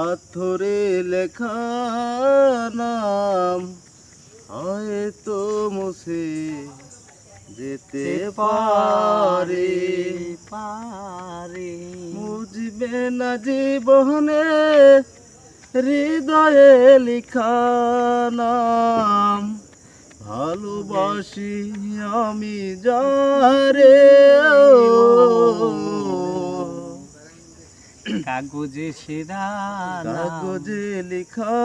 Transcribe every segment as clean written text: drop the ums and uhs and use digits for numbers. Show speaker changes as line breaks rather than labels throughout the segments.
পাথরে লেখা নাম হয়তো মুছে যেতে পারে, মুছবে না জীবনে হৃদয়ে লিখা নাম। ভালোবাসি আমি যারে,
কাগজে সেরা
কাগজে লিখা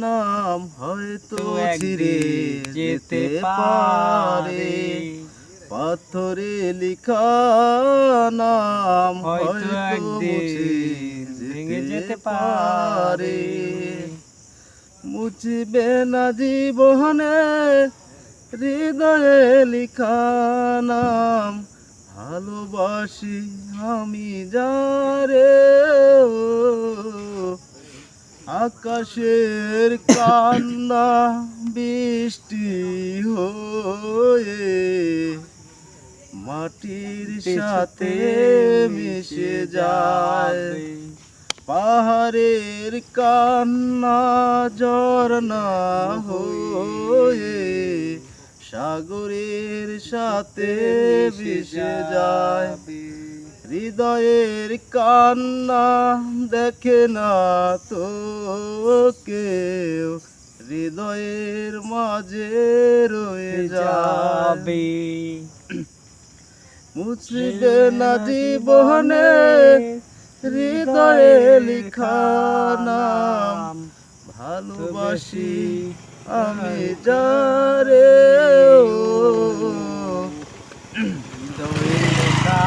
নাম হয়তো ছিঁড়ে যেতে পারে, পাথরে লিখা নাম হয়তো মুছে
ভেঙে যেতে
পারে। মুছবে না জীবনে হৃদয়ে লিখা নাম, ভালোবাসি আমি যারে। আকাশের কান্না বৃষ্টি হয়ে মাটির সাথে মিশে যায়, পাহাড়ের কান্না ঝরনা হয়ে সাগরের সাথে মিশে যায়। হৃদয়ের কান্না দেখে না তো কেউ, হৃদয়ের মাঝে রয়ে যাবে। মুছবে না জীবনে হৃদয়ে লিখা নাম, ভালোবাসি আমি যারে।
হৃদয়ে লেখা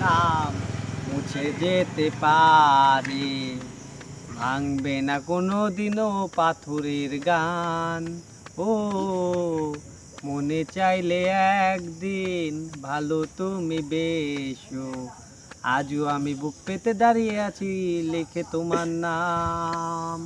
নাম মুছে যেতে পারে, ভাঙবে না কোনো দিনও পাথরের গান। ও মনে চাইলে একদিন ভালো তুমি বেশো, আজও আমি বুক পেতে দাঁড়িয়ে আছি লিখে তোমার নাম।